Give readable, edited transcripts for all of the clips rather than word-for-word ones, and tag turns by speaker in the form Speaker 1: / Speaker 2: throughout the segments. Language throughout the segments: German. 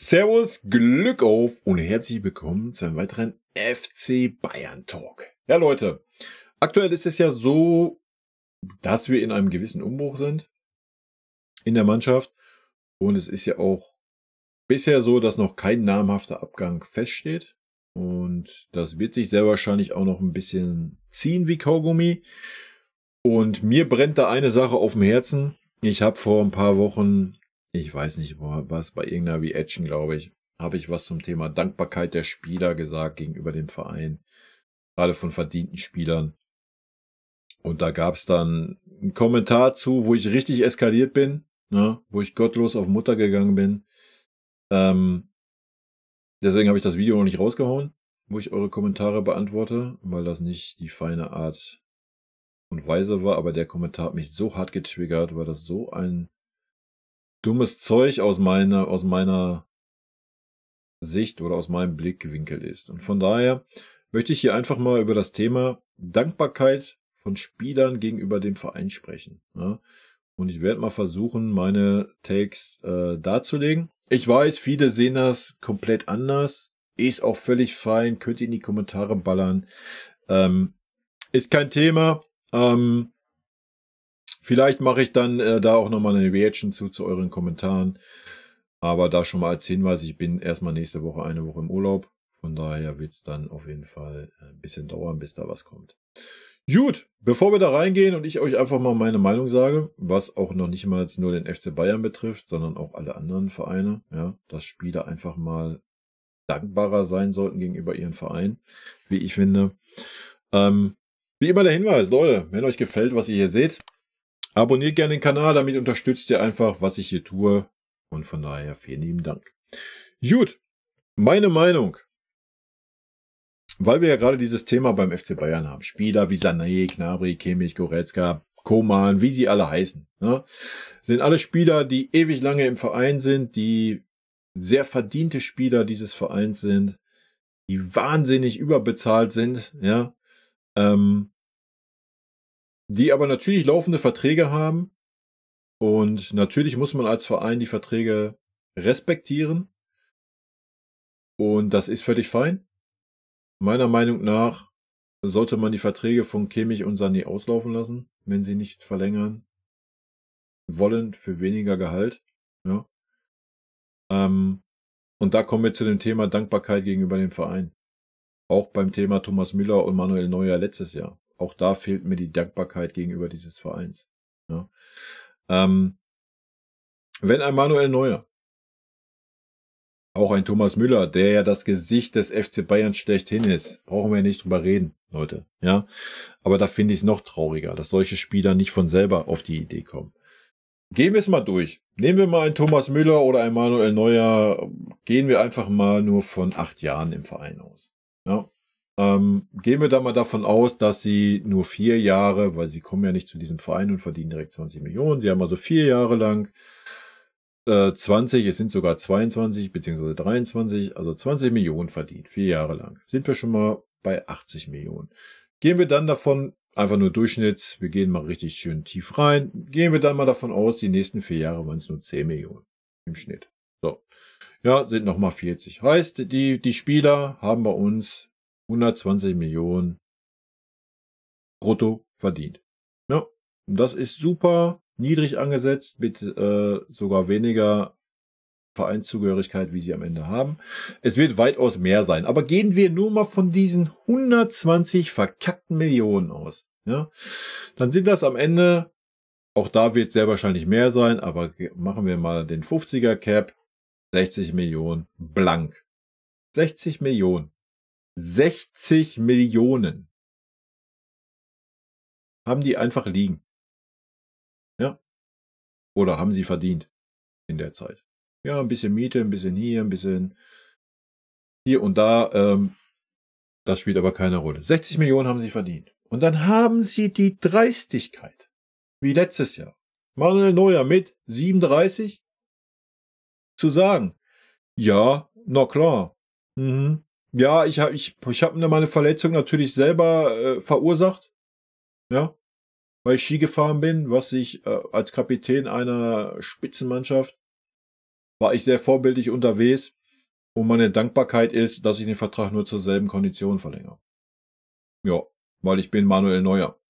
Speaker 1: Servus, Glück auf und herzlich willkommen zu einem weiteren FC Bayern Talk. Ja Leute, aktuell ist es ja so, dass wir in einem gewissen Umbruch sind in der Mannschaft und es ist ja auch bisher so, dass noch kein namhafter Abgang feststeht und das wird sich sehr wahrscheinlich auch noch ein bisschen ziehen wie Kaugummi und mir brennt da eine Sache auf dem Herzen. Ich habe vor ein paar Wochen, ich weiß nicht was, bei irgendeiner Reaction, glaube ich, habe ich was zum Thema Dankbarkeit der Spieler gesagt gegenüber dem Verein, gerade von verdienten Spielern. Und da gab es dann einen Kommentar zu, wo ich richtig eskaliert bin, ne, wo ich gottlos auf Mutter gegangen bin. Deswegen habe ich das Video noch nicht rausgehauen, wo ich eure Kommentare beantworte, weil das nicht die feine Art und Weise war. Aber der Kommentar hat mich so hart getriggert, weil das so ein dummes Zeug aus meiner Sicht oder aus meinem Blickwinkel ist. Und von daher möchte ich hier einfach mal über das Thema Dankbarkeit von Spielern gegenüber dem Verein sprechen. Ja? Und ich werde mal versuchen, meine Takes darzulegen. Ich weiß, viele sehen das komplett anders. Ist auch völlig fein. Könnt ihr in die Kommentare ballern. Ist kein Thema. Vielleicht mache ich dann da auch nochmal eine Reaction zu euren Kommentaren. Aber da schon mal als Hinweis, ich bin erstmal nächste Woche eine Woche im Urlaub. Von daher wird es dann auf jeden Fall ein bisschen dauern, bis da was kommt. Gut, bevor wir da reingehen und ich euch einfach mal meine Meinung sage, was auch noch nicht mal nur den FC Bayern betrifft, sondern auch alle anderen Vereine, ja, dass Spieler einfach mal dankbarer sein sollten gegenüber ihren Verein, wie ich finde. Wie immer der Hinweis, Leute, wenn euch gefällt, was ihr hier seht, abonniert gerne den Kanal, damit unterstützt ihr einfach, was ich hier tue. Und von daher vielen lieben Dank. Gut, meine Meinung. Weil wir ja gerade dieses Thema beim FC Bayern haben. Spieler wie Sané, Gnabry, Kimmich, Goretzka, Coman, wie sie alle heißen. Ne? Sind alle Spieler, die ewig lange im Verein sind, die sehr verdiente Spieler dieses Vereins sind, die wahnsinnig überbezahlt sind, ja, die aber natürlich laufende Verträge haben. Und natürlich muss man als Verein die Verträge respektieren. Und das ist völlig fein. Meiner Meinung nach sollte man die Verträge von Kimmich und Sané auslaufen lassen, wenn sie nicht verlängern wollen für weniger Gehalt. Ja. Und da kommen wir zu dem Thema Dankbarkeit gegenüber dem Verein. Auch beim Thema Thomas Müller und Manuel Neuer letztes Jahr. Auch da fehlt mir die Dankbarkeit gegenüber dieses Vereins. Ja. Wenn ein Manuel Neuer, auch ein Thomas Müller, der ja das Gesicht des FC Bayern schlechthin ist, brauchen wir nicht drüber reden, Leute. Ja, aber da finde ich es noch trauriger, dass solche Spieler nicht von selber auf die Idee kommen. Gehen wir es mal durch. Nehmen wir mal einen Thomas Müller oder einen Manuel Neuer, gehen wir einfach mal nur von 8 Jahren im Verein aus. Ja. Gehen wir da mal davon aus, dass sie nur 4 Jahre, weil sie kommen ja nicht zu diesem Verein und verdienen direkt 20 Millionen, sie haben also 4 Jahre lang 20, es sind sogar 22 bzw. 23, also 20 Millionen verdient, 4 Jahre lang. Sind wir schon mal bei 80 Millionen. Gehen wir dann davon, einfach nur Durchschnitt, wir gehen mal richtig schön tief rein, gehen wir dann mal davon aus, die nächsten 4 Jahre waren es nur 10 Millionen im Schnitt. So, ja, sind nochmal 40. Heißt, die Spieler haben bei uns 120 Millionen brutto verdient. Ja, und das ist super niedrig angesetzt, mit sogar weniger Vereinszugehörigkeit, wie sie am Ende haben. Es wird weitaus mehr sein. Aber gehen wir nur mal von diesen 120 verkackten Millionen aus. Ja? Dann sind das am Ende, auch da wird sehr wahrscheinlich mehr sein, aber machen wir mal den 50er Cap, 60 Millionen blank. 60 Millionen. 60 Millionen. Haben die einfach liegen. Ja. Oder haben sie verdient in der Zeit. Ja, ein bisschen Miete, ein bisschen hier, ein bisschen hier und da. Das spielt aber keine Rolle. 60 Millionen haben sie verdient. Und dann haben sie die Dreistigkeit, wie letztes Jahr, Manuel Neuer mit 37, zu sagen, ja, na klar. Ja, ich hab meine Verletzung natürlich selber verursacht. Ja, weil ich Ski gefahren bin, was ich als Kapitän einer Spitzenmannschaft war ich sehr vorbildlich unterwegs und meine Dankbarkeit ist, dass ich den Vertrag nur zur selben Kondition verlängere. Ja, weil ich bin Manuel Neuer.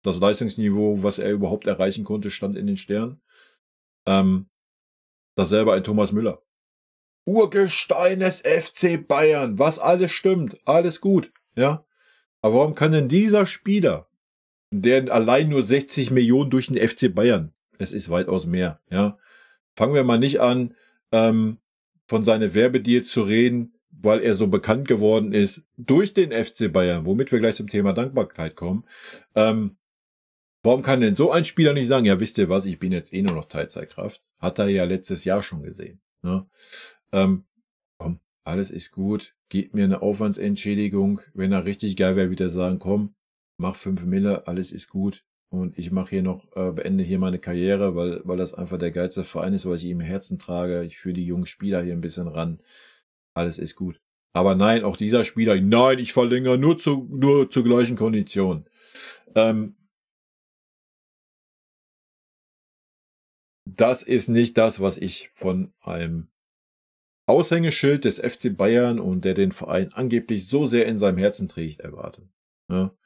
Speaker 1: Das Leistungsniveau, was er überhaupt erreichen konnte, stand in den Sternen. Dasselbe ein Thomas Müller. Urgestein des FC Bayern, was alles stimmt, alles gut, ja. Aber warum kann denn dieser Spieler, der allein nur 60 Millionen durch den FC Bayern, es ist weitaus mehr, ja. Fangen wir mal nicht an, von seinen Werbedeals zu reden, weil er so bekannt geworden ist durch den FC Bayern, womit wir gleich zum Thema Dankbarkeit kommen. Warum kann denn so ein Spieler nicht sagen, ja, wisst ihr was, ich bin jetzt eh nur noch Teilzeitkraft? Hat er ja letztes Jahr schon gesehen, ne? Komm, alles ist gut, gebt mir eine Aufwandsentschädigung. Wenn er richtig geil wäre, wieder sagen, komm, mach 5 Mille, alles ist gut. Und ich mache hier noch, beende hier meine Karriere, weil das einfach der geilste Verein ist, weil ich ihm im Herzen trage. Ich führe die jungen Spieler hier ein bisschen ran. Alles ist gut. Aber nein, auch dieser Spieler, nein, ich verlängere nur zur gleichen Kondition. Das ist nicht das, was ich von einem Aushängeschild des FC Bayern und der den Verein angeblich so sehr in seinem Herzen trägt, erwarte. Ja.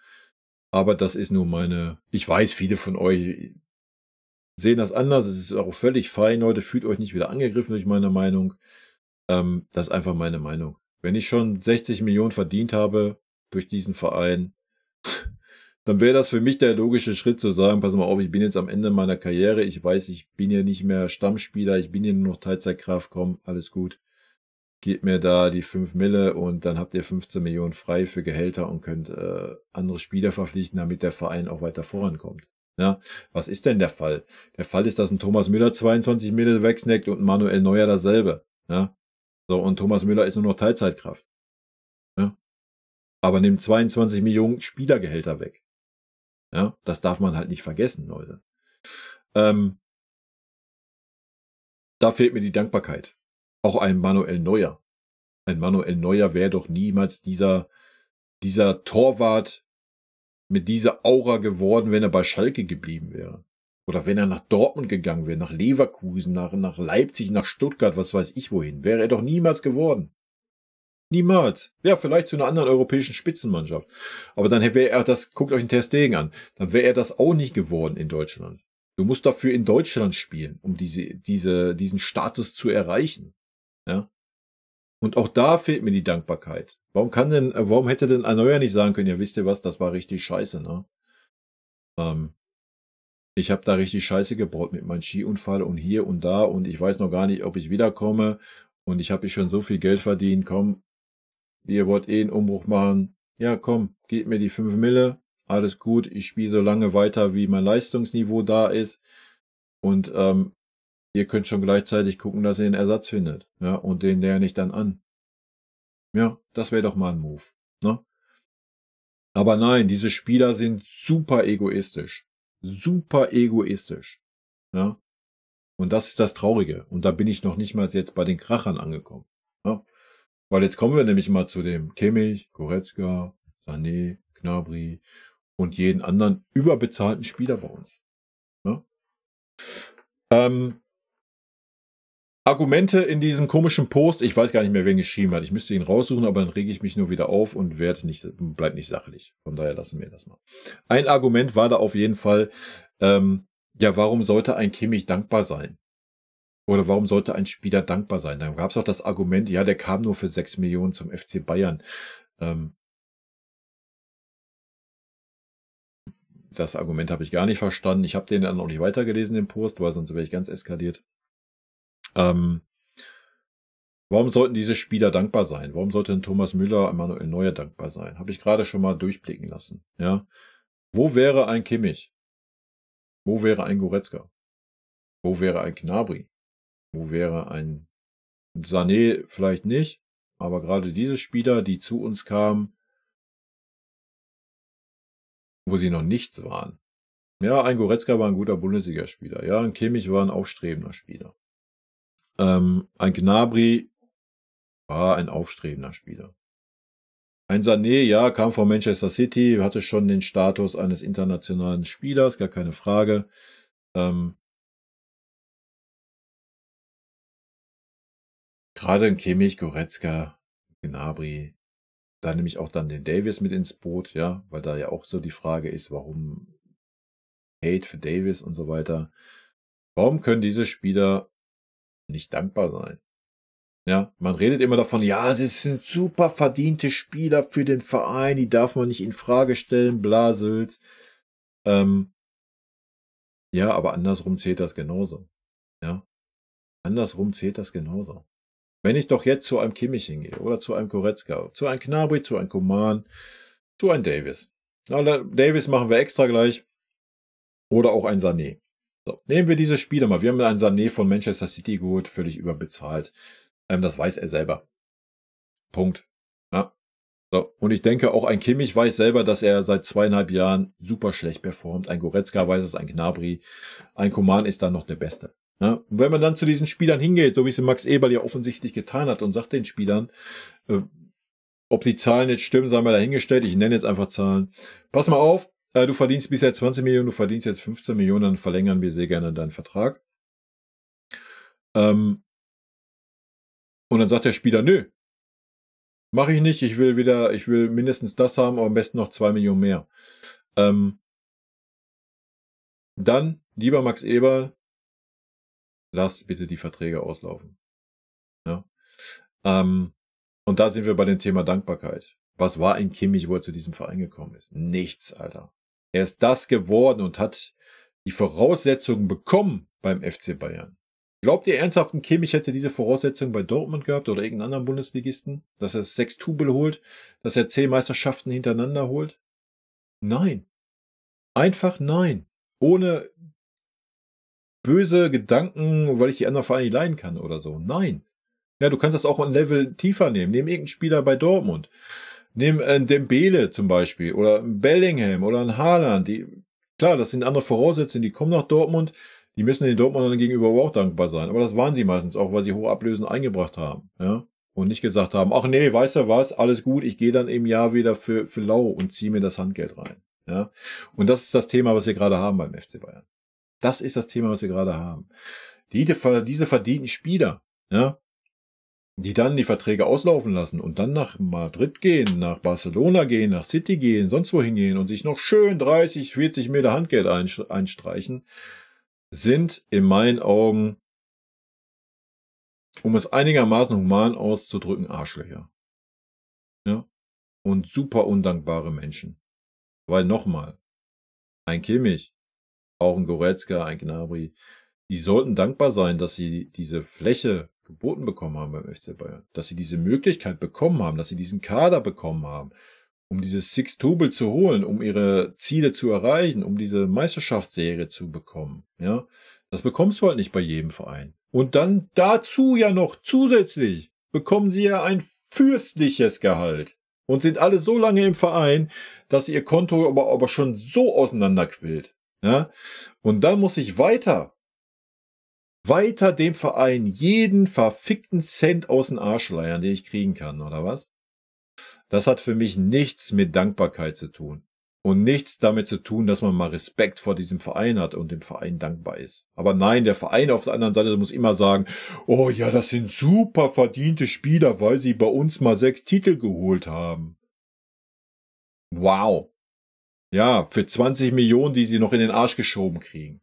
Speaker 1: Aber das ist nur meine, ich weiß, viele von euch sehen das anders, es ist auch völlig fein, Leute, fühlt euch nicht wieder angegriffen durch meine Meinung. Das ist einfach meine Meinung. Wenn ich schon 60 Millionen verdient habe durch diesen Verein, dann wäre das für mich der logische Schritt zu sagen, pass mal auf, ich bin jetzt am Ende meiner Karriere, ich weiß, ich bin hier nicht mehr Stammspieler, ich bin hier nur noch Teilzeitkraft, komm, alles gut. Gebt mir da die 5 Mille und dann habt ihr 15 Millionen frei für Gehälter und könnt andere Spieler verpflichten, damit der Verein auch weiter vorankommt. Ja, was ist denn der Fall? Der Fall ist, dass ein Thomas Müller 22 Mille wegsnackt und ein Manuel Neuer dasselbe. Ja, so, und Thomas Müller ist nur noch Teilzeitkraft. Ja, aber nimmt 22 Millionen Spielergehälter weg. Ja, das darf man halt nicht vergessen, Leute. Da fehlt mir die Dankbarkeit. Auch ein Manuel Neuer. Ein Manuel Neuer wäre doch niemals dieser Torwart mit dieser Aura geworden, wenn er bei Schalke geblieben wäre. Oder wenn er nach Dortmund gegangen wäre, nach Leverkusen, nach Leipzig, nach Stuttgart, was weiß ich wohin. Wäre er doch niemals geworden. Niemals. Ja, vielleicht zu einer anderen europäischen Spitzenmannschaft. Aber dann wäre er das, guckt euch den Ter Stegen an, dann wäre er das auch nicht geworden in Deutschland. Du musst dafür in Deutschland spielen, um diesen Status zu erreichen. Ja. Und auch da fehlt mir die Dankbarkeit. Warum hätte denn ein Neuer nicht sagen können, ja, wisst ihr was, das war richtig scheiße, ne? Ich habe da richtig Scheiße gebaut mit meinem Skiunfall und hier und da und ich weiß noch gar nicht, ob ich wiederkomme und ich habe schon so viel Geld verdient, komm, ihr wollt eh einen Umbruch machen, ja komm, gebt mir die 5 Mille, alles gut, ich spiele so lange weiter, wie mein Leistungsniveau da ist und ihr könnt schon gleichzeitig gucken, dass ihr einen Ersatz findet, ja, und den lerne ich dann an. Ja, das wäre doch mal ein Move, ne? Aber nein, diese Spieler sind super egoistisch. Super egoistisch. Ja? Und das ist das Traurige. Und da bin ich noch nicht mal jetzt bei den Krachern angekommen. Ja? Weil jetzt kommen wir nämlich mal zu dem Kimmich, Goretzka, Sané, Gnabry und jeden anderen überbezahlten Spieler bei uns. Ja? Argumente in diesem komischen Post, ich weiß gar nicht mehr, wer ihn geschrieben hat. Ich müsste ihn raussuchen, aber dann rege ich mich nur wieder auf und bleib nicht sachlich. Von daher lassen wir das mal. Ein Argument war da auf jeden Fall, ja, warum sollte ein Kimmich dankbar sein? Oder warum sollte ein Spieler dankbar sein? Dann gab es auch das Argument, ja, der kam nur für 6 Millionen zum FC Bayern. Das Argument habe ich gar nicht verstanden. Ich habe den dann auch nicht weitergelesen, den Post, weil sonst wäre ich ganz eskaliert. Warum sollten diese Spieler dankbar sein? Warum sollte ein Thomas Müller, ein Manuel Neuer dankbar sein? Habe ich gerade schon mal durchblicken lassen. Ja, wo wäre ein Kimmich? Wo wäre ein Goretzka? Wo wäre ein Gnabry? Wo wäre ein Sané? Vielleicht nicht, aber gerade diese Spieler, die zu uns kamen, wo sie noch nichts waren. Ja, ein Goretzka war ein guter Bundesligaspieler. Ja, ein Kimmich war ein aufstrebender Spieler. Ein Gnabry war ein aufstrebender Spieler. Ein Sané, ja, kam von Manchester City, hatte schon den Status eines internationalen Spielers, gar keine Frage. Gerade ein Kimmich, Goretzka, Gnabry, da nehme ich auch dann den Davis mit ins Boot, ja, weil da ja auch so die Frage ist, warum Hate für Davis und so weiter. Warum können diese Spieler nicht dankbar sein? Ja, man redet immer davon, ja, sie sind super verdiente Spieler für den Verein, die darf man nicht in Frage stellen, Blasels. Ja, aber andersrum zählt das genauso. Ja, andersrum zählt das genauso. Wenn ich doch jetzt zu einem Kimmich hingehe oder zu einem Goretzka, zu einem Gnabry, zu einem Coman, zu einem Davis. Na, Davis machen wir extra gleich. Oder auch ein Sané. So, nehmen wir diese Spieler mal. Wir haben einen Sané von Manchester City geholt, völlig überbezahlt. Das weiß er selber. Punkt. Ja. So. Und ich denke, auch ein Kimmich weiß selber, dass er seit 2,5 Jahren super schlecht performt. Ein Goretzka weiß es, ein Gnabry. Ein Coman ist dann noch der Beste. Ja. Und wenn man dann zu diesen Spielern hingeht, so wie es Max Eberl ja offensichtlich getan hat und sagt den Spielern, ob die Zahlen jetzt stimmen, sei mal dahingestellt. Ich nenne jetzt einfach Zahlen. Pass mal auf. Du verdienst bisher 20 Millionen, du verdienst jetzt 15 Millionen, dann verlängern wir sehr gerne deinen Vertrag. Und dann sagt der Spieler, nö, mache ich nicht, ich will mindestens das haben, aber am besten noch 2 Millionen mehr. Dann, lieber Max Eberl, lass bitte die Verträge auslaufen. Ja. Und da sind wir bei dem Thema Dankbarkeit. Was war ein Kimmich, wo er zu diesem Verein gekommen ist? Nichts, Alter. Er ist das geworden und hat die Voraussetzungen bekommen beim FC Bayern. Glaubt ihr ernsthaft, ein Kimmich hätte diese Voraussetzungen bei Dortmund gehabt oder irgendeinem anderen Bundesligisten? Dass er 6 Tubel holt? Dass er 10 Meisterschaften hintereinander holt? Nein. Einfach nein. Ohne böse Gedanken, weil ich die anderen Vereine nicht leiden kann oder so. Nein. Ja, du kannst das auch ein Level tiefer nehmen. Nimm irgendeinen Spieler bei Dortmund. Nimm einen Dembele zum Beispiel oder einen Bellingham oder einen Haaland. Klar, das sind andere Voraussetzungen, die kommen nach Dortmund. Die müssen den Dortmundern gegenüber auch dankbar sein. Aber das waren sie meistens auch, weil sie hohe Ablösen eingebracht haben. Ja? Und nicht gesagt haben, ach nee, weißt du was, alles gut, ich gehe dann im Jahr wieder für lau und ziehe mir das Handgeld rein. Ja? Und das ist das Thema, was wir gerade haben beim FC Bayern. Das ist das Thema, was wir gerade haben. Diese verdienten Spieler, ja, die dann die Verträge auslaufen lassen und dann nach Madrid gehen, nach Barcelona gehen, nach City gehen, sonst wohin gehen und sich noch schön 30, 40 Meter Handgeld einstreichen, sind in meinen Augen, um es einigermaßen human auszudrücken, Arschlöcher. Ja? Und super undankbare Menschen. Weil nochmal, ein Kimmich, auch ein Goretzka, ein Gnabry, die sollten dankbar sein, dass sie diese Fläche geboten bekommen haben beim FC Bayern. Dass sie diese Möglichkeit bekommen haben, dass sie diesen Kader bekommen haben, um dieses Six-Tubel zu holen, um ihre Ziele zu erreichen, um diese Meisterschaftsserie zu bekommen. Ja, das bekommst du halt nicht bei jedem Verein. Und dann dazu ja noch zusätzlich bekommen sie ja ein fürstliches Gehalt und sind alle so lange im Verein, dass ihr Konto aber schon so auseinanderquillt. Ja, und dann muss ich weiter dem Verein jeden verfickten Cent aus dem Arsch leiern, den ich kriegen kann, oder was? Das hat für mich nichts mit Dankbarkeit zu tun. Und nichts damit zu tun, dass man mal Respekt vor diesem Verein hat und dem Verein dankbar ist. Aber nein, der Verein auf der anderen Seite muss immer sagen, oh ja, das sind super verdiente Spieler, weil sie bei uns mal 6 Titel geholt haben. Wow. Ja, für 20 Millionen, die sie noch in den Arsch geschoben kriegen.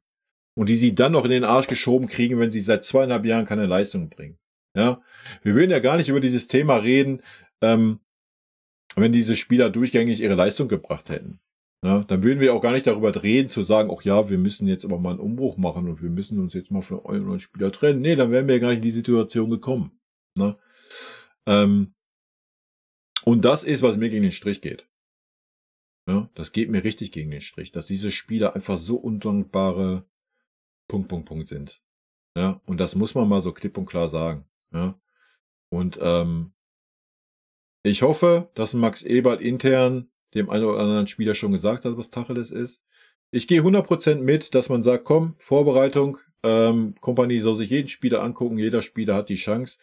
Speaker 1: Und die sie dann noch in den Arsch geschoben kriegen, wenn sie seit 2,5 Jahren keine Leistung bringen. Ja, wir würden ja gar nicht über dieses Thema reden, wenn diese Spieler durchgängig ihre Leistung gebracht hätten. Ja, dann würden wir auch gar nicht darüber reden, zu sagen, ach ja, wir müssen jetzt aber mal einen Umbruch machen und wir müssen uns jetzt mal von euren Spieler trennen. Nee, dann wären wir ja gar nicht in die Situation gekommen. Ne? Und das ist, was mir gegen den Strich geht. Ja, das geht mir richtig gegen den Strich, dass diese Spieler einfach so undankbare Punkt sind. Ja, und das muss man mal so klipp und klar sagen. Ja, und ich hoffe, dass Max Eberl intern dem einen oder anderen Spieler schon gesagt hat, was Tacheles ist. Ich gehe 100% mit, dass man sagt, komm, Vorbereitung, Kompanie soll sich jeden Spieler angucken, jeder Spieler hat die Chance.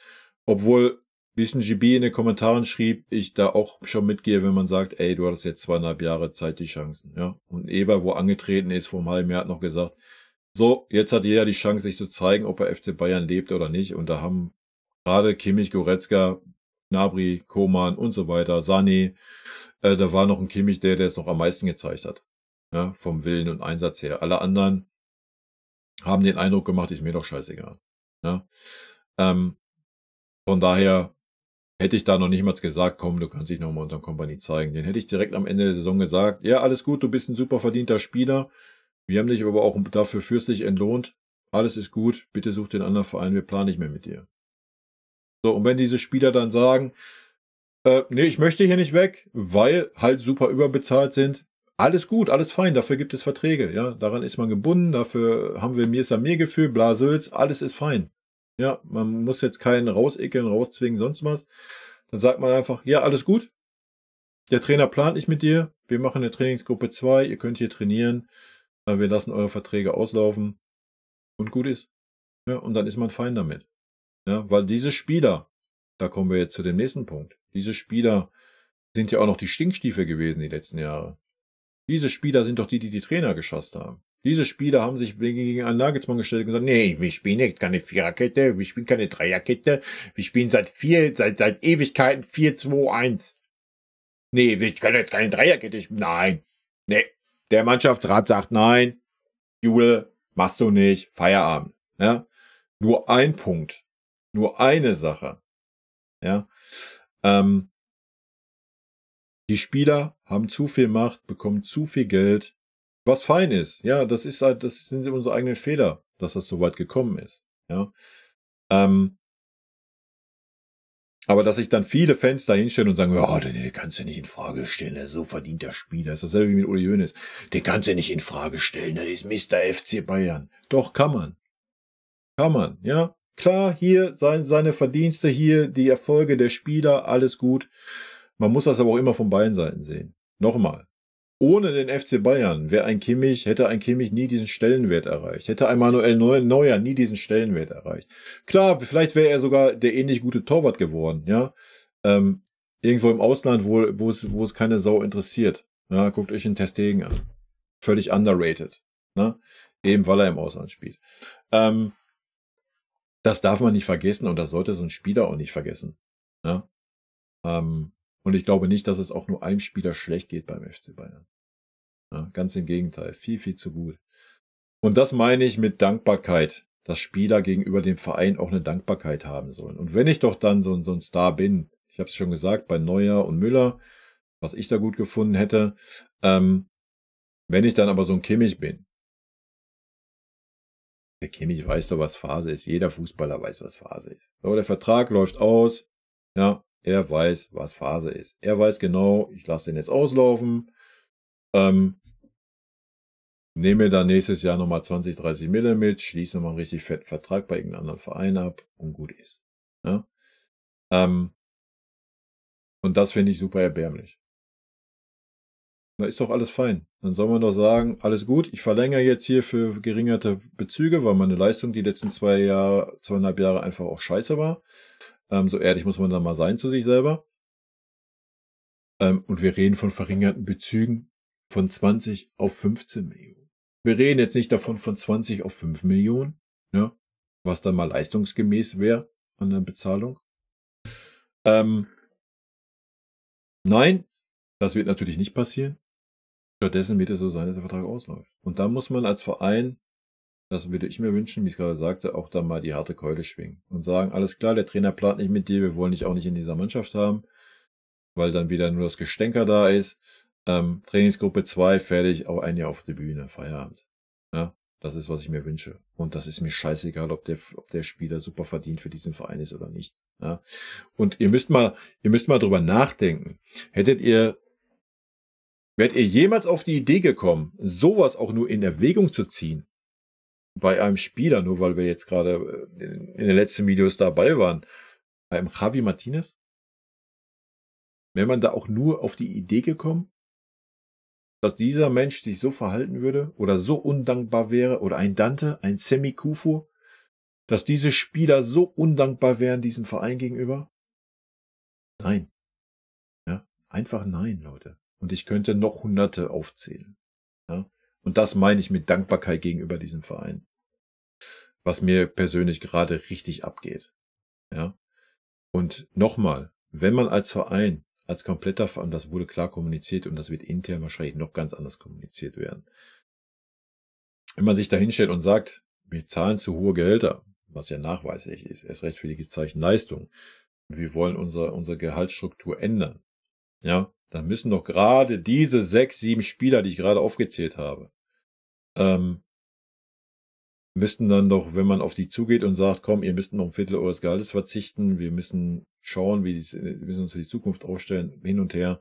Speaker 1: Obwohl, wie es ein GB in den Kommentaren schrieb, ich da auch schon mitgehe, wenn man sagt, ey, du hattest jetzt 2,5 Jahre Zeit, die Chancen. Ja, und Eberl, wo angetreten ist, vor einem halben Jahr, hat noch gesagt, so, jetzt hat jeder die Chance, sich zu zeigen, ob er FC Bayern lebt oder nicht. Und da haben gerade Kimmich, Goretzka, Gnabry, Coman und so weiter, Sané, da war noch ein Kimmich, der es noch am meisten gezeigt hat. Ja, vom Willen und Einsatz her. Alle anderen haben den Eindruck gemacht, ist mir doch scheißegal. Ja, von daher hätte ich da noch nicht mal gesagt, komm, du kannst dich nochmal unter Kompanie zeigen. Den hätte ich direkt am Ende der Saison gesagt, ja, alles gut, du bist ein super verdienter Spieler. Wir haben dich aber auch dafür fürstlich entlohnt. Alles ist gut, bitte such den anderen Verein, wir planen nicht mehr mit dir. So, und wenn diese Spieler dann sagen, nee, ich möchte hier nicht weg, weil halt super überbezahlt sind, alles gut, alles fein, dafür gibt es Verträge, ja, daran ist man gebunden, dafür haben wir Mir-ist-an-mir-Gefühl, Blasülz, alles ist fein. Ja, man muss jetzt keinen rausekeln, rauszwingen, sonst was. Dann sagt man einfach, ja, alles gut. Der Trainer plant nicht mit dir. Wir machen eine Trainingsgruppe 2. Ihr könnt hier trainieren. Wir lassen eure Verträge auslaufen. Und gut ist. Ja, und dann ist man fein damit. Ja, weil diese Spieler, da kommen wir jetzt zu dem nächsten Punkt. Diese Spieler sind ja auch noch die Stinkstiefel gewesen die letzten Jahre. Diese Spieler sind doch die Trainer geschasst haben. Diese Spieler haben sich gegen einen Nagelsmann gestellt und gesagt, nee, wir spielen nicht keine Viererkette, wir spielen keine Dreierkette, wir spielen seit Ewigkeiten 4-2-1. Nee, wir können jetzt keine Dreierkette spielen. Nein. Nee. Der Mannschaftsrat sagt nein. Jule, machst du nicht. Feierabend. Ja. Nur ein Punkt. Nur eine Sache. Ja. Die Spieler haben zu viel Macht, bekommen zu viel Geld. Was fein ist. Ja, das sind unsere eigenen Fehler, dass das so weit gekommen ist. Ja. Aber dass sich dann viele Fans da hinstellen und sagen, ja, den kannst du nicht in Frage stellen, der ist so verdient der Spieler. Das ist dasselbe wie mit Uli Hoeneß. Den kannst du nicht in Frage stellen, der ist Mr. FC Bayern. Doch, kann man. Kann man, ja. Klar, hier seine Verdienste, hier die Erfolge der Spieler, alles gut. Man muss das aber auch immer von beiden Seiten sehen. Nochmal. Ohne den FC Bayern hätte ein Kimmich nie diesen Stellenwert erreicht. Hätte ein Manuel Neuer nie diesen Stellenwert erreicht. Klar, vielleicht wäre er sogar der ähnlich gute Torwart geworden, ja. Irgendwo im Ausland, wo es keine Sau interessiert. Ja, guckt euch den Ter Stegen an. Völlig underrated. Ne? Eben weil er im Ausland spielt. Das darf man nicht vergessen und das sollte so ein Spieler auch nicht vergessen. Ja? Und ich glaube nicht, dass es auch nur einem Spieler schlecht geht beim FC Bayern. Ja, ganz im Gegenteil, viel, viel zu gut. Und das meine ich mit Dankbarkeit, dass Spieler gegenüber dem Verein auch eine Dankbarkeit haben sollen. Und wenn ich doch dann so ein Star bin, ich habe es schon gesagt, bei Neuer und Müller, was ich da gut gefunden hätte, wenn ich dann aber so ein Kimmich bin, der Kimmich weiß doch, was Phase ist. Jeder Fußballer weiß, was Phase ist. So, der Vertrag läuft aus. Ja, er weiß, was Phase ist. Er weiß genau, ich lasse den jetzt auslaufen. Nehme dann nächstes Jahr nochmal 20, 30 Mille mit, schließe nochmal einen richtig fetten Vertrag bei irgendeinem anderen Verein ab und gut ist. Ja? Und das finde ich super erbärmlich. Da ist doch alles fein. Dann soll man doch sagen, alles gut, ich verlängere jetzt hier für geringerte Bezüge, weil meine Leistung die letzten 2,5 Jahre einfach auch scheiße war. So ehrlich muss man dann mal sein zu sich selber. Und wir reden von verringerten Bezügen von 20 auf 15 Millionen. Wir reden jetzt nicht davon von 20 auf 5 Millionen, ja, was dann mal leistungsgemäß wäre an der Bezahlung. Nein, das wird natürlich nicht passieren. Stattdessen wird es so sein, dass der Vertrag ausläuft. Und da muss man als Verein, das würde ich mir wünschen, wie ich es gerade sagte, auch da mal die harte Keule schwingen und sagen, alles klar, der Trainer plant nicht mit dir, wir wollen dich auch nicht in dieser Mannschaft haben, weil dann wieder nur das Gestänker da ist. Trainingsgruppe 2, fertig, auch ein Jahr auf der Bühne, Feierabend. Ja, das ist, was ich mir wünsche. Und das ist mir scheißegal, ob der Spieler super verdient für diesen Verein ist oder nicht. Ja. Und ihr müsst mal drüber nachdenken. Wärt ihr jemals auf die Idee gekommen, sowas auch nur in Erwägung zu ziehen? Bei einem Spieler, nur weil wir jetzt gerade in den letzten Videos dabei waren, bei einem Javi Martinez? Wäre man da auch nur auf die Idee gekommen, dass dieser Mensch sich so verhalten würde oder so undankbar wäre, oder ein Dante, ein Semi Kufo, dass diese Spieler so undankbar wären diesem Verein gegenüber? Nein. Ja, einfach nein, Leute. Und ich könnte noch Hunderte aufzählen. Ja, und das meine ich mit Dankbarkeit gegenüber diesem Verein. Was mir persönlich gerade richtig abgeht. Ja, Und nochmal, wenn man als Verein, als kompletter Verein, das wurde klar kommuniziert und das wird intern wahrscheinlich noch ganz anders kommuniziert werden. Wenn man sich da hinstellt und sagt, wir zahlen zu hohe Gehälter, was ja nachweislich ist, erst recht für die gezeigten Leistungen, wir wollen unsere Gehaltsstruktur ändern, ja, dann müssen doch gerade diese 6, 7 Spieler, die ich gerade aufgezählt habe, müssten dann doch, wenn man auf die zugeht und sagt, komm, ihr müsst noch ein Viertel eures Gehaltes verzichten, wir müssen schauen, wir müssen uns für die Zukunft aufstellen, hin und her,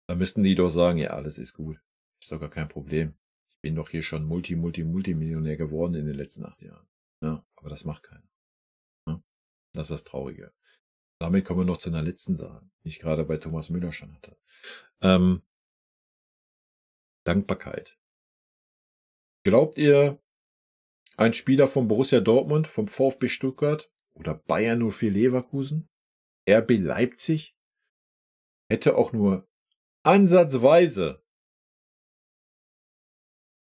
Speaker 1: dann müssten die doch sagen, ja, alles ist gut, ist doch gar kein Problem. Ich bin doch hier schon Multimillionär geworden in den letzten 8 Jahren. Ja, aber das macht keiner. Ja, das ist das Traurige. Damit kommen wir noch zu einer letzten Sache, die ich gerade bei Thomas Müller schon hatte. Dankbarkeit. Glaubt ihr, ein Spieler von Borussia Dortmund, vom VfB Stuttgart oder Bayern 04 Leverkusen, RB Leipzig, hätte auch nur ansatzweise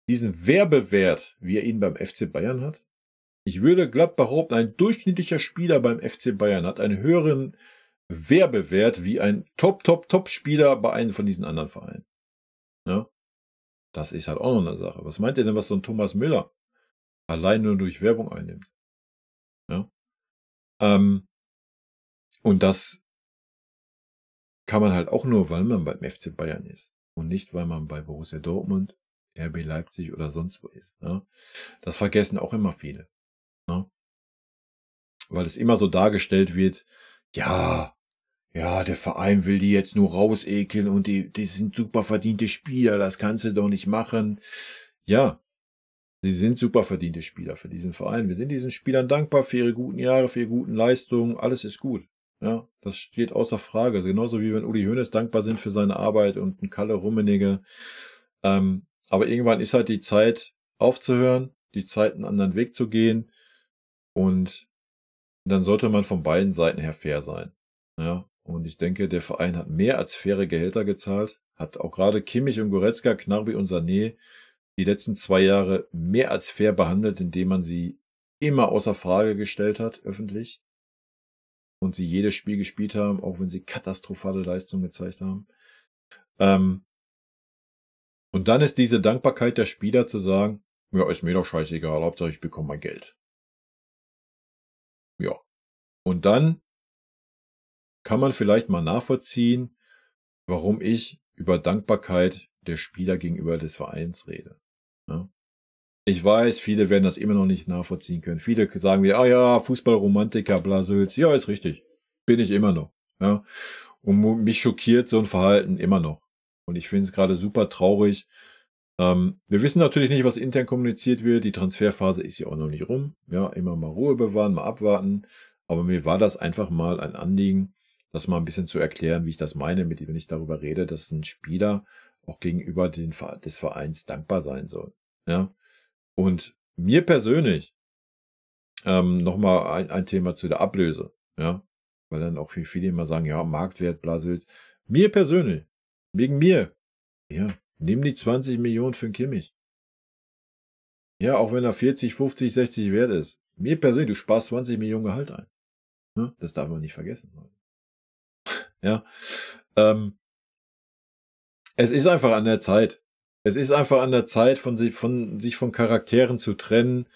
Speaker 1: diesen Werbewert, wie er ihn beim FC Bayern hat? Ich würde glatt behaupten, ein durchschnittlicher Spieler beim FC Bayern hat einen höheren Werbewert wie ein Top-Spieler bei einem von diesen anderen Vereinen. Ja? Das ist halt auch noch eine Sache. Was meint ihr denn, was so ein Thomas Müller allein nur durch Werbung einnimmt? Ja? Und das kann man halt auch nur, weil man beim FC Bayern ist. Und nicht, weil man bei Borussia Dortmund, RB Leipzig oder sonst wo ist. Ja? Das vergessen auch immer viele. Ja? Weil es immer so dargestellt wird, ja, der Verein will die jetzt nur rausekeln und die sind super verdiente Spieler, das kannst du doch nicht machen. Ja, sie sind super verdiente Spieler für diesen Verein. Wir sind diesen Spielern dankbar für ihre guten Jahre, für ihre guten Leistungen. Alles ist gut. Ja, das steht außer Frage. Also genauso wie wenn Uli Hoeneß dankbar sind für seine Arbeit und ein Kalle Rummenigge. Aber irgendwann ist halt die Zeit aufzuhören, die Zeit einen anderen Weg zu gehen. Und dann sollte man von beiden Seiten her fair sein. Ja, und ich denke, der Verein hat mehr als faire Gehälter gezahlt, hat auch gerade Kimmich und Goretzka, Gnabry und Sané die letzten 2 Jahre mehr als fair behandelt, indem man sie immer außer Frage gestellt hat, öffentlich. Und sie jedes Spiel gespielt haben, auch wenn sie katastrophale Leistungen gezeigt haben. Und dann ist diese Dankbarkeit der Spieler zu sagen, ja, ist mir doch scheißegal, Hauptsache ich bekomme mein Geld. Ja. Und dann kann man vielleicht mal nachvollziehen, warum ich über Dankbarkeit der Spieler gegenüber des Vereins rede. Ja. Ich weiß, viele werden das immer noch nicht nachvollziehen können. Viele sagen mir, ah ja, Fußballromantiker, Blasülz. Ja, ist richtig. Bin ich immer noch. Ja. Und mich schockiert so ein Verhalten immer noch. Und ich finde es gerade super traurig. Wir wissen natürlich nicht, was intern kommuniziert wird. Die Transferphase ist ja auch noch nicht rum. Ja, immer mal Ruhe bewahren, mal abwarten. Aber mir war das einfach mal ein Anliegen, das mal ein bisschen zu erklären, wie ich das meine, wenn ich darüber rede, dass ein Spieler auch gegenüber des Vereins dankbar sein soll. Ja. Und mir persönlich, nochmal ein Thema zu der Ablöse, ja, weil dann auch viele immer sagen, ja, Marktwert, Blasels. Mir persönlich, wegen mir, ja, nimm die 20 Millionen für den Kimmich. Ja, auch wenn er 40, 50, 60 wert ist. Mir persönlich, du sparst 20 Millionen Gehalt ein. Ja, das darf man nicht vergessen. Ja, es ist einfach an der Zeit. Es ist einfach an der Zeit, sich von Charakteren zu trennen.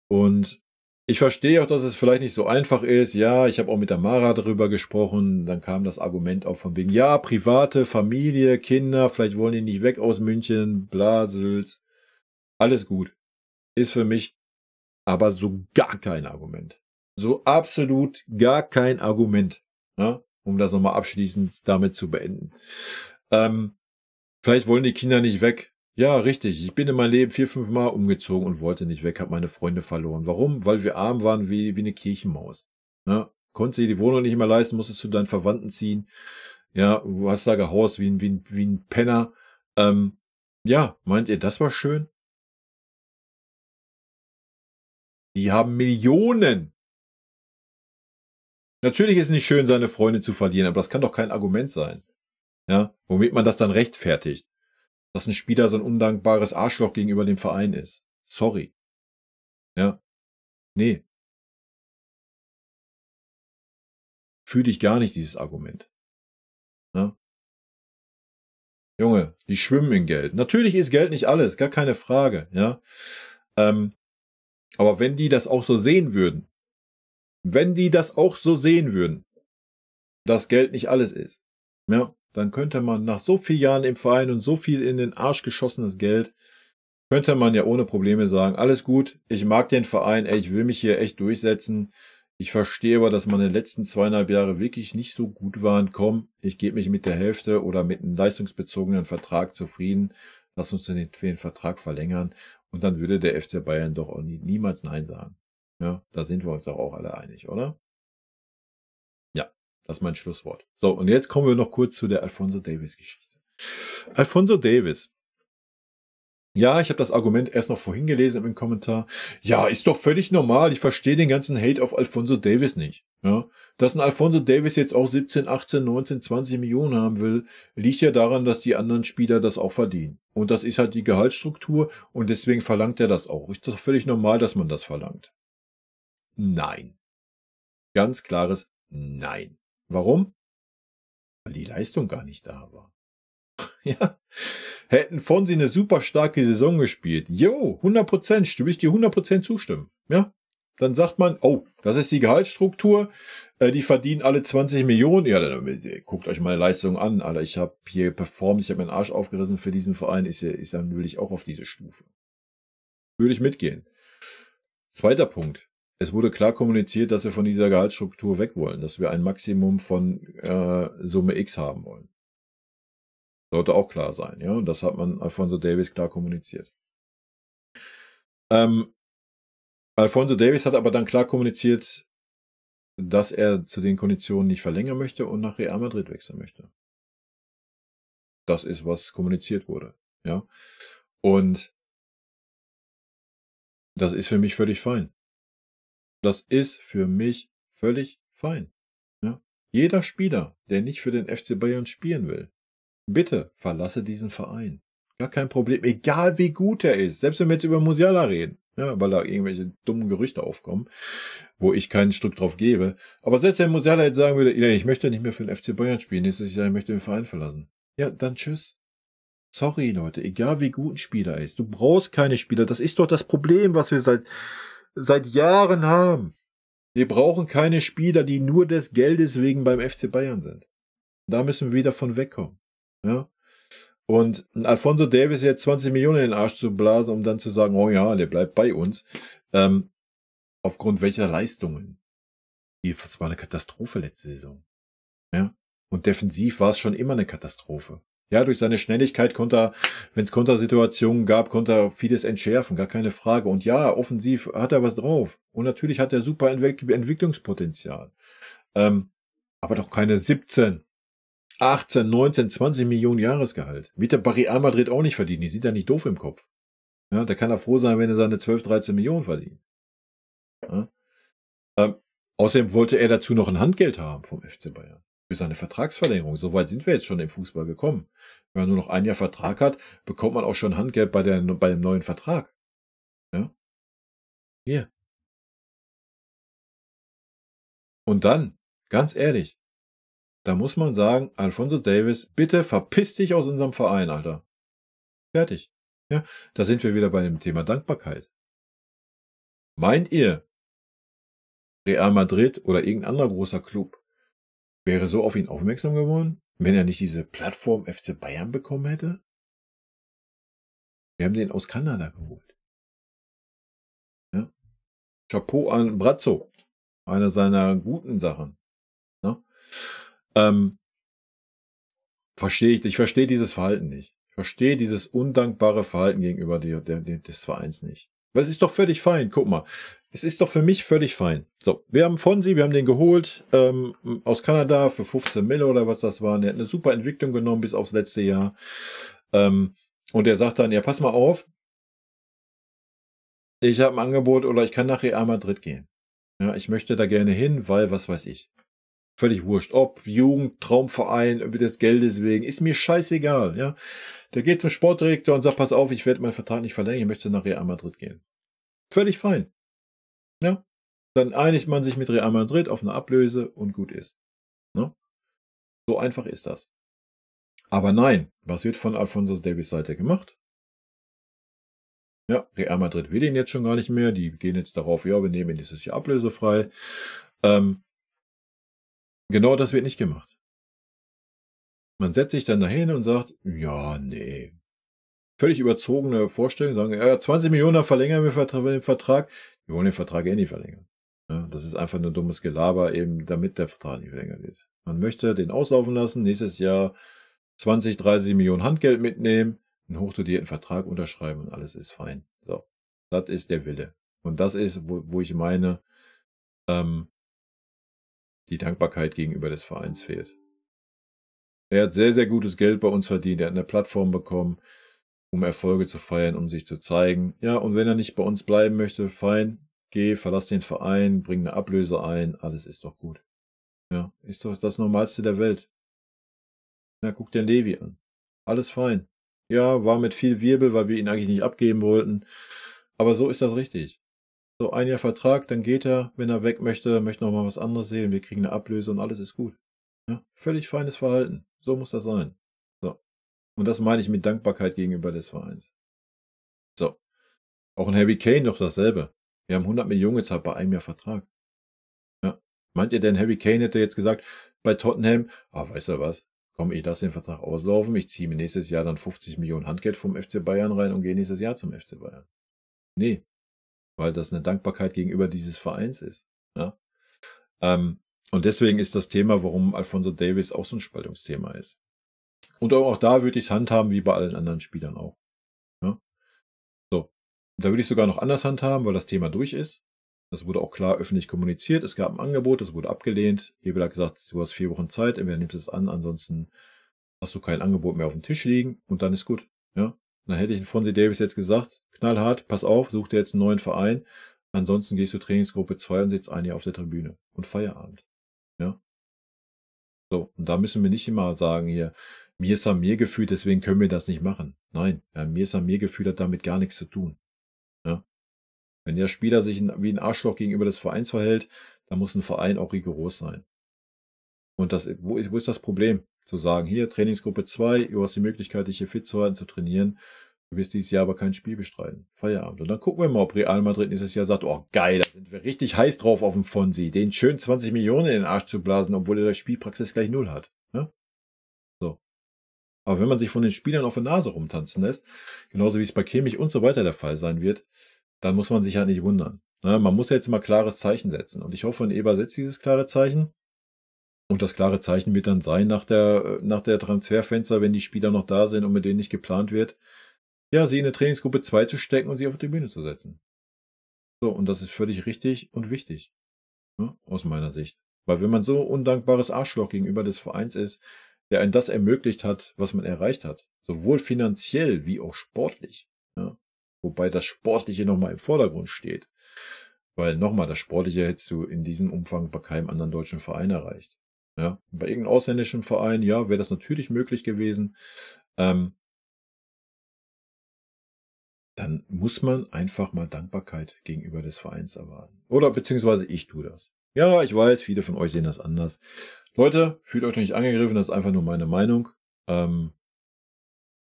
Speaker 1: Und ich verstehe auch, dass es vielleicht nicht so einfach ist. Ja, ich habe auch mit der Mara darüber gesprochen. Dann kam das Argument auch von wegen, ja, private Familie, Kinder, vielleicht wollen die nicht weg aus München, Blasels. Alles gut. Ist für mich aber so gar kein Argument. So absolut gar kein Argument. Ja, um das nochmal abschließend damit zu beenden. Vielleicht wollen die Kinder nicht weg. Ja, richtig. Ich bin in meinem Leben 4, 5 Mal umgezogen und wollte nicht weg, habe meine Freunde verloren. Warum? Weil wir arm waren wie eine Kirchenmaus. Ja, konntest dir die Wohnung nicht mehr leisten, musstest zu deinen Verwandten ziehen. Ja, du hast da gehaust wie ein Penner. Ja, meint ihr, das war schön? Die haben Millionen. Natürlich ist es nicht schön, seine Freunde zu verlieren, aber das kann doch kein Argument sein. Ja, womit man das dann rechtfertigt. Dass ein Spieler so ein undankbares Arschloch gegenüber dem Verein ist. Sorry. Ja. Nee. fühle ich gar nicht, dieses Argument. Ja? Junge, die schwimmen in Geld. Natürlich ist Geld nicht alles, gar keine Frage. Ja, aber wenn die das auch so sehen würden, dass Geld nicht alles ist, ja, dann könnte man nach so vielen Jahren im Verein und so viel in den Arsch geschossenes Geld, könnte man ja ohne Probleme sagen, alles gut, ich mag den Verein, ey, ich will mich hier echt durchsetzen. Ich verstehe aber, dass meine letzten 2,5 Jahre wirklich nicht so gut waren. Komm, ich gebe mich mit der Hälfte oder mit einem leistungsbezogenen Vertrag zufrieden. Lass uns den Vertrag verlängern. Und dann würde der FC Bayern doch auch niemals Nein sagen. Ja, da sind wir uns doch auch alle einig, oder? Ja, das ist mein Schlusswort. So, und jetzt kommen wir noch kurz zu der Alphonso Davies-Geschichte. Alphonso Davies. Ja, ich habe das Argument erst noch vorhin gelesen im Kommentar. Ja, ist doch völlig normal. Ich verstehe den ganzen Hate auf Alphonso Davies nicht. Ja, dass ein Alphonso Davies jetzt auch 17, 18, 19, 20 Millionen haben will, liegt ja daran, dass die anderen Spieler das auch verdienen. Und das ist halt die Gehaltsstruktur und deswegen verlangt er das auch. Ist doch völlig normal, dass man das verlangt. Nein. Ganz klares Nein. Warum? Weil die Leistung gar nicht da war. Ja, hätten Fonsi eine super starke Saison gespielt. Jo, 100%, stimme ich dir 100% zustimmen. Ja, dann sagt man, oh, das ist die Gehaltsstruktur, die verdienen alle 20 Millionen. Ja, dann guckt euch meine Leistung an, Alter. Ich habe hier performt, ich habe meinen Arsch aufgerissen für diesen Verein, dann will ich auch auf diese Stufe. Würde ich mitgehen. Zweiter Punkt. Es wurde klar kommuniziert, dass wir von dieser Gehaltsstruktur weg wollen, dass wir ein Maximum von Summe X haben wollen. Sollte auch klar sein, ja. Und das hat man Alphonso Davies klar kommuniziert. Alphonso Davies hat aber dann klar kommuniziert, dass er zu den Konditionen nicht verlängern möchte und nach Real Madrid wechseln möchte. Das ist, was kommuniziert wurde, ja. Und das ist für mich völlig fein. Das ist für mich völlig fein. Ja. Jeder Spieler, der nicht für den FC Bayern spielen will, bitte verlasse diesen Verein. Gar kein Problem, egal wie gut er ist. Selbst wenn wir jetzt über Musiala reden, ja, weil da irgendwelche dummen Gerüchte aufkommen, wo ich keinen Stück drauf gebe. Aber selbst wenn Musiala jetzt sagen würde, ich möchte nicht mehr für den FC Bayern spielen, nächstes Jahr, ich möchte den Verein verlassen. Ja, dann tschüss. Sorry, Leute, egal wie gut ein Spieler ist. Du brauchst keine Spieler. Das ist doch das Problem, was wir seit Jahren haben. Wir brauchen keine Spieler, die nur des Geldes wegen beim FC Bayern sind. Da müssen wir wieder von wegkommen. Ja. Und Alphonso Davies jetzt 20 Millionen in den Arsch zu blasen, um dann zu sagen, oh ja, der bleibt bei uns. Aufgrund welcher Leistungen? Das war eine Katastrophe letzte Saison. Ja. Und defensiv war es schon immer eine Katastrophe. Ja, durch seine Schnelligkeit konnte er, wenn es Kontersituationen gab, konnte er vieles entschärfen, gar keine Frage. Und ja, offensiv hat er was drauf. Und natürlich hat er super Entwicklungspotenzial. Aber doch keine 17, 18, 19, 20 Millionen Jahresgehalt. Wird der bei Real Madrid auch nicht verdienen. Die sind ja nicht doof im Kopf. Ja, da kann er froh sein, wenn er seine 12, 13 Millionen verdient. Ja. Außerdem wollte er dazu noch ein Handgeld haben vom FC Bayern. Für seine Vertragsverlängerung. Soweit sind wir jetzt schon im Fußball gekommen. Wenn man nur noch ein Jahr Vertrag hat, bekommt man auch schon Handgeld bei dem neuen Vertrag. Ja. Hier. Und dann, ganz ehrlich, da muss man sagen, Alphonso Davies, bitte verpiss dich aus unserem Verein, Alter. Fertig. Ja, da sind wir wieder bei dem Thema Dankbarkeit. Meint ihr, Real Madrid oder irgendein anderer großer Club wäre so auf ihn aufmerksam geworden, wenn er nicht diese Plattform FC Bayern bekommen hätte? Wir haben den aus Kanada geholt. Ja? Chapeau an Brazzo. Eine seiner guten Sachen. Ja? Ich verstehe dieses Verhalten nicht. Ich verstehe dieses undankbare Verhalten gegenüber des Vereins nicht. Weil es ist doch völlig fein. Guck mal. Es ist doch für mich völlig fein. So, wir haben Fonsi, wir haben den geholt aus Kanada für 15 Mille oder was das war. Der hat eine super Entwicklung genommen bis aufs letzte Jahr. Und er sagt dann, ja, pass mal auf. Ich habe ein Angebot oder ich kann nach Real Madrid gehen. Ja, ich möchte da gerne hin, weil, was weiß ich. Völlig wurscht. Ob Jugend, Traumverein, des Geldes wegen, ist mir scheißegal. Ja, der geht zum Sportdirektor und sagt, pass auf, ich werde meinen Vertrag nicht verlängern, ich möchte nach Real Madrid gehen. Völlig fein. Ja, dann einigt man sich mit Real Madrid auf eine Ablöse und gut ist. So einfach ist das. Aber nein, was wird von Alphonso Davies Seite gemacht? Ja, Real Madrid will ihn jetzt schon gar nicht mehr. Die gehen jetzt darauf, ja, wir nehmen ihn dieses Jahr ablösefrei. Genau das wird nicht gemacht. Man setzt sich dann dahin und sagt, ja, nee. Völlig überzogene Vorstellung, sagen, ja, 20 Millionen verlängern wir den Vertrag. Wir wollen den Vertrag eh nicht verlängern. Ja, das ist einfach nur dummes Gelaber, eben damit der Vertrag nicht verlängert wird. Man möchte den auslaufen lassen, nächstes Jahr 20, 30 Millionen Handgeld mitnehmen, einen hochdotierten Vertrag unterschreiben und alles ist fein. So, das ist der Wille. Und das ist, wo ich meine, die Dankbarkeit gegenüber des Vereins fehlt. Er hat sehr, sehr gutes Geld bei uns verdient. Er hat eine Plattform bekommen, um Erfolge zu feiern, um sich zu zeigen. Ja, und wenn er nicht bei uns bleiben möchte, fein, geh, verlass den Verein, bring eine Ablöse ein, alles ist doch gut. Ja, ist doch das Normalste der Welt. Ja, guck den Levi an. Alles fein. Ja, war mit viel Wirbel, weil wir ihn eigentlich nicht abgeben wollten. Aber so ist das richtig. So, ein Jahr Vertrag, dann geht er, wenn er weg möchte noch mal was anderes sehen, wir kriegen eine Ablöse und alles ist gut. Ja, völlig feines Verhalten. So muss das sein. So. Und das meine ich mit Dankbarkeit gegenüber des Vereins. So. Auch ein Harry Kane doch dasselbe. Wir haben 100 Millionen gezahlt bei einem Jahr Vertrag. Ja. Meint ihr denn, Harry Kane hätte jetzt gesagt, bei Tottenham, weißt du was? Komm, ich lasse den Vertrag auslaufen, ich ziehe mir nächstes Jahr dann 50 Millionen Handgeld vom FC Bayern rein und gehe nächstes Jahr zum FC Bayern. Nee. Weil das eine Dankbarkeit gegenüber dieses Vereins ist. Ja. Und deswegen ist das Thema, warum Alphonso Davies auch so ein Spaltungsthema ist. Und auch da würde ich es handhaben, wie bei allen anderen Spielern auch. Ja? So. Da würde ich sogar noch anders handhaben, weil das Thema durch ist. Das wurde auch klar öffentlich kommuniziert. Es gab ein Angebot, das wurde abgelehnt. Hebel hat gesagt, du hast 4 Wochen Zeit, entweder nimmst es an, ansonsten hast du kein Angebot mehr auf dem Tisch liegen und dann ist gut. Ja? Dann hätte ich Fonzie Davies jetzt gesagt, knallhart, pass auf, such dir jetzt einen neuen Verein. Ansonsten gehst du Trainingsgruppe 2 und sitzt ein Jahr auf der Tribüne. Und Feierabend. Ja. So, und da müssen wir nicht immer sagen, hier, mir ist am mir gefühlt, deswegen können wir das nicht machen. Nein, ja, mir ist am mir gefühlt, hat damit gar nichts zu tun. Ja. Wenn der Spieler sich wie ein Arschloch gegenüber des Vereins verhält, dann muss ein Verein auch rigoros sein. Und wo ist das Problem? Zu sagen, hier, Trainingsgruppe 2, du hast die Möglichkeit, dich hier fit zu halten, zu trainieren. Du wirst dieses Jahr aber kein Spiel bestreiten. Feierabend. Und dann gucken wir mal, ob Real Madrid nächstes Jahr sagt, oh geil, da sind wir richtig heiß drauf auf dem Fonsi, den schön 20 Millionen in den Arsch zu blasen, obwohl er der Spielpraxis gleich 0 hat. Ja? So. Aber wenn man sich von den Spielern auf der Nase rumtanzen lässt, genauso wie es bei Kimmich und so weiter der Fall sein wird, dann muss man sich halt nicht wundern. Ja, man muss jetzt mal klares Zeichen setzen. Und ich hoffe, ein Eber setzt dieses klare Zeichen. Und das klare Zeichen wird dann sein nach der Transferfenster, wenn die Spieler noch da sind und mit denen nicht geplant wird, ja, sie in eine Trainingsgruppe 2 zu stecken und sie auf die Bühne zu setzen. So, und das ist völlig richtig und wichtig. Ne, aus meiner Sicht. Weil wenn man so undankbares Arschloch gegenüber des Vereins ist, der einen das ermöglicht hat, was man erreicht hat, sowohl finanziell wie auch sportlich, ja, wobei das Sportliche nochmal im Vordergrund steht. Weil nochmal, das Sportliche hättest du in diesem Umfang bei keinem anderen deutschen Verein erreicht. Ja, bei irgendeinem ausländischen Verein, ja, wäre das natürlich möglich gewesen. Dann muss man einfach mal Dankbarkeit gegenüber des Vereins erwarten. Oder beziehungsweise ich tue das. Ja, ich weiß, viele von euch sehen das anders. Leute, fühlt euch nicht angegriffen, das ist einfach nur meine Meinung.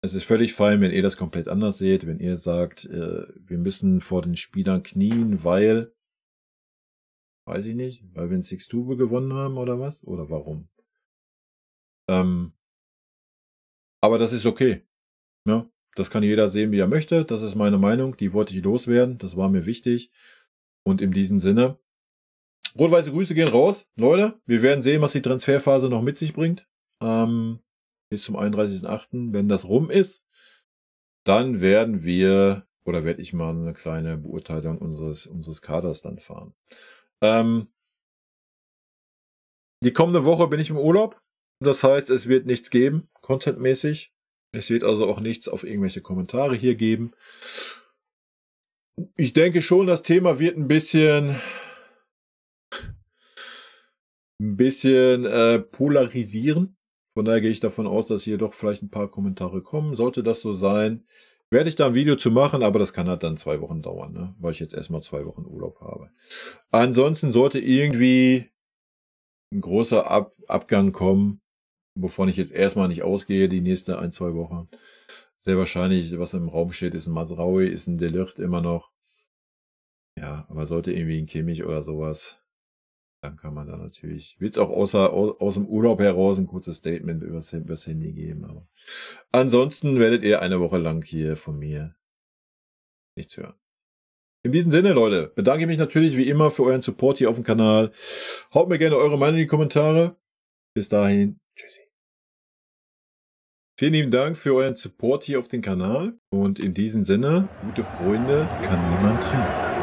Speaker 1: Es ist völlig fein, wenn ihr das komplett anders seht, wenn ihr sagt, wir müssen vor den Spielern knien, weil, weiß ich nicht, weil wir ein Sixtube gewonnen haben oder was? Oder warum? Aber das ist okay. Ja, das kann jeder sehen, wie er möchte. Das ist meine Meinung. Die wollte ich loswerden. Das war mir wichtig. Und in diesem Sinne, rot-weiße Grüße gehen raus. Leute, wir werden sehen, was die Transferphase noch mit sich bringt. Bis zum 31.08. Wenn das rum ist, dann werde ich mal eine kleine Beurteilung unseres Kaders dann fahren. Die kommende Woche bin ich im Urlaub. Das heißt, es wird nichts geben, contentmäßig. Es wird also auch nichts auf irgendwelche Kommentare hier geben. Ich denke schon, das Thema wird ein bisschen polarisieren. Von daher gehe ich davon aus, dass hier doch vielleicht ein paar Kommentare kommen. Sollte das so sein, werde ich da ein Video zu machen, aber das kann halt dann 2 Wochen dauern, ne? Weil ich jetzt erstmal 2 Wochen Urlaub habe. Ansonsten sollte irgendwie ein großer Abgang kommen, wovon ich jetzt erstmal nicht ausgehe, die nächste 1-2 Wochen. Sehr wahrscheinlich, was im Raum steht, ist ein Mazraoui, ist ein De Ligt immer noch. Ja, aber sollte irgendwie ein Kimmich oder sowas, dann kann man da natürlich, wird es auch aus dem Urlaub heraus ein kurzes Statement übers Handy geben. Aber ansonsten werdet ihr eine Woche lang hier von mir nichts hören. In diesem Sinne, Leute, bedanke ich mich natürlich wie immer für euren Support hier auf dem Kanal. Haut mir gerne eure Meinung in die Kommentare. Bis dahin, tschüssi. Vielen lieben Dank für euren Support hier auf dem Kanal. Und in diesem Sinne, gute Freunde kann niemand trennen.